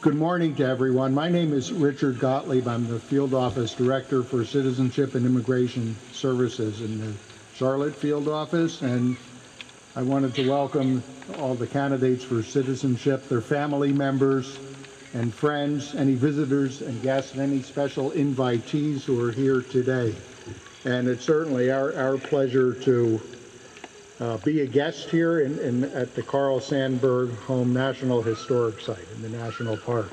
Good morning to everyone. My name is Richard Gottlieb. I'm the Field Office Director for Citizenship and Immigration Services in the Charlotte Field Office, and I wanted to welcome all the candidates for citizenship, their family members and friends, any visitors and guests, and any special invitees who are here today. And it's certainly our pleasure to be a guest here at the Carl Sandburg Home National Historic Site in the National Park.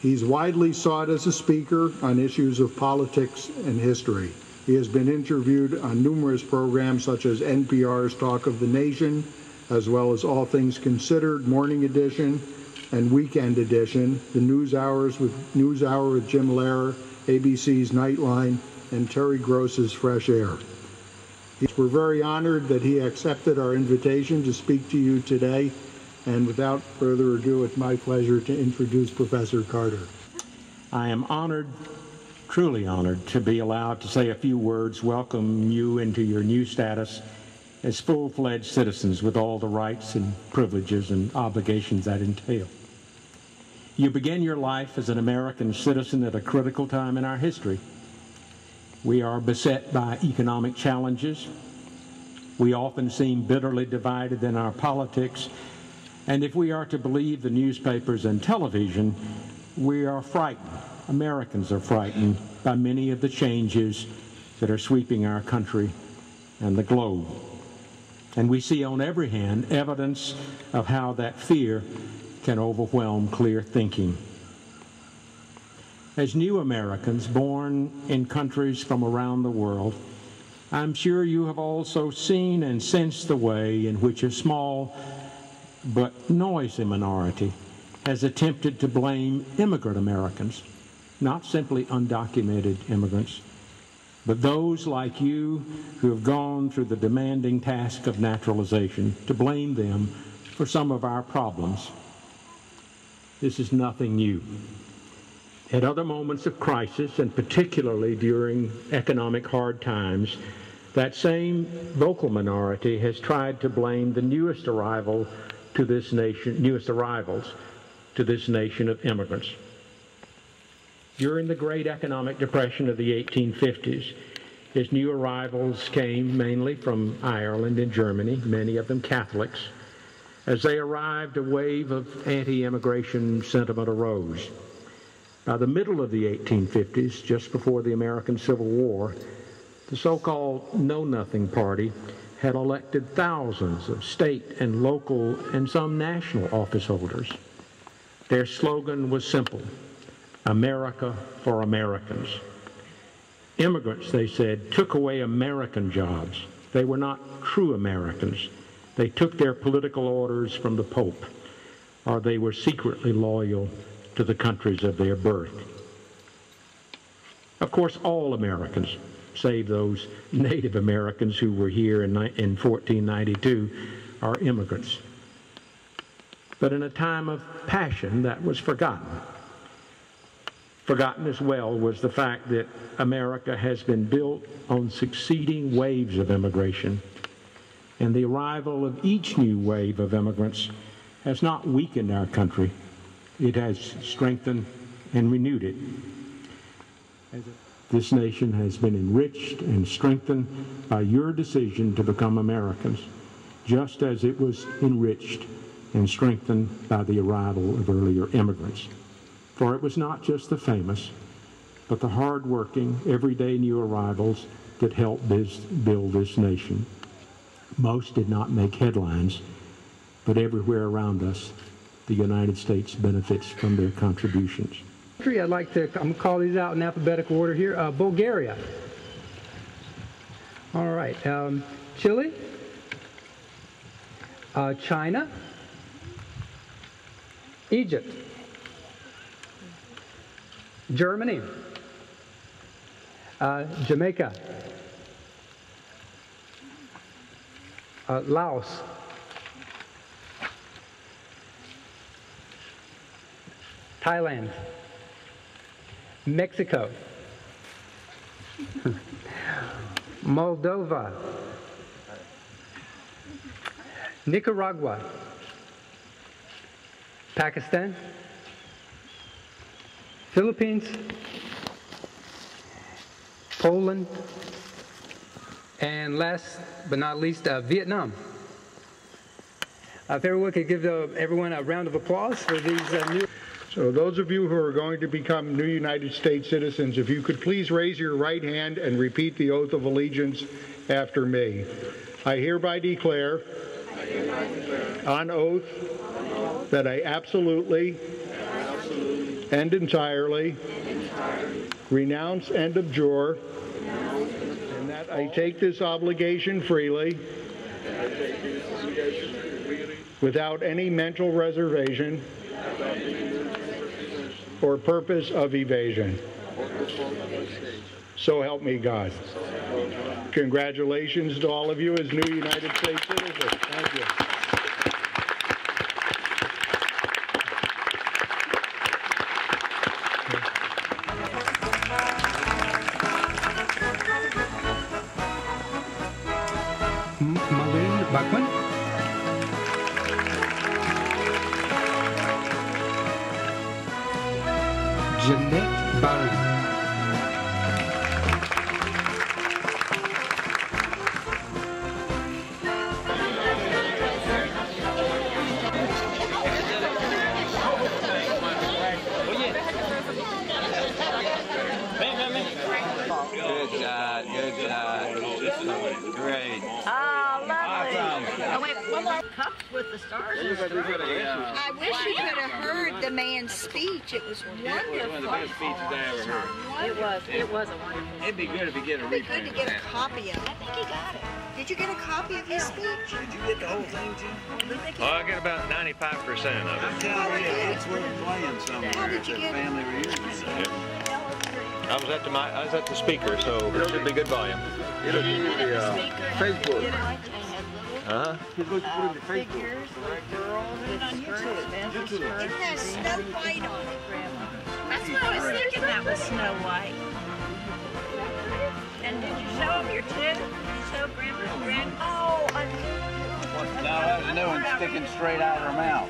He's widely sought as a speaker on issues of politics and history. He has been interviewed on numerous programs such as NPR's Talk of the Nation, as well as All Things Considered, Morning Edition, and Weekend Edition, the NewsHour with Jim Lehrer, ABC's Nightline, and Terry Gross's Fresh Air. We're very honored that he accepted our invitation to speak to you today. And without further ado, it's my pleasure to introduce Professor Carter. I am honored, truly honored, to be allowed to say a few words, welcome you into your new status as full-fledged citizens with all the rights and privileges and obligations that entail. You begin your life as an American citizen at a critical time in our history. We are beset by economic challenges. We often seem bitterly divided in our politics. And if we are to believe the newspapers and television, we are frightened. Americans are frightened by many of the changes that are sweeping our country and the globe. And we see on every hand evidence of how that fear can overwhelm clear thinking. As new Americans born in countries from around the world, I'm sure you have also seen and sensed the way in which a small but noisy minority has attempted to blame immigrant Americans, not simply undocumented immigrants, but those like you who have gone through the demanding task of naturalization, to blame them for some of our problems. This is nothing new. At other moments of crisis, and particularly during economic hard times, that same vocal minority has tried to blame the newest arrivals to this nation of immigrants. During the Great Economic Depression of the 1850s, as new arrivals came mainly from Ireland and Germany, many of them Catholics, as they arrived, a wave of anti-immigration sentiment arose. By the middle of the 1850s, just before the American Civil War, the so-called Know-Nothing Party had elected thousands of state and local and some national office holders. Their slogan was simple: America for Americans. Immigrants, they said, took away American jobs. They were not true Americans. They took their political orders from the Pope, or they were secretly loyal to the countries of their birth. Of course, all Americans, save those Native Americans who were here in 1492, are immigrants. But in a time of passion, that was forgotten. Forgotten as well was the fact that America has been built on succeeding waves of immigration. And the arrival of each new wave of immigrants has not weakened our country. It has strengthened and renewed it. This nation has been enriched and strengthened by your decision to become Americans, just as it was enriched and strengthened by the arrival of earlier immigrants. For it was not just the famous, but the hard-working, everyday new arrivals that helped build this nation. Most did not make headlines, but everywhere around us, the United States benefits from their contributions. I'd like to, I'm going to call these out in alphabetical order here. Bulgaria. All right. Chile. China. Egypt. Germany. Jamaica. Laos. Thailand. Mexico. Moldova. Nicaragua. Pakistan. Philippines. Poland. And last but not least, Vietnam. If everyone could give everyone a round of applause for these new... So those of you who are going to become new United States citizens, if you could please raise your right hand and repeat the oath of allegiance after me. I hereby declare on oath that I absolutely and entirely renounce and abjure, and that I take this obligation freely without any mental reservation or purpose of evasion. So help me God. Congratulations to all of you as new United States citizens. Thank you. Malin Bachman. Jeanette Barry. Good job, good job. Great. Oh, lovely. Oh, wait, one more. Cups with the stars and stripes. I wish you could have heard the man's speech. It was wonderful. One of the best speeches I ever heard. It was a wonderful. It'd be good if you get a It'd be reprint good to of get a that. copy of it. I think he got it. Did you get a copy of his speech? Did you get the whole thing, Jim? Oh, I get about 95% of it. I'm telling you, it's worth playing somewhere. How did It's you a get it? family reunion. I was at the speaker, so it should be good volume. It'll be Facebook. Uh-huh. Figures with girls and skirts. It has Snow White on it. That's what I was thinking. That was Snow White. And did you show them your tooth? Show Grandma and Grandma? Oh, Now that's new and sticking straight out of her mouth.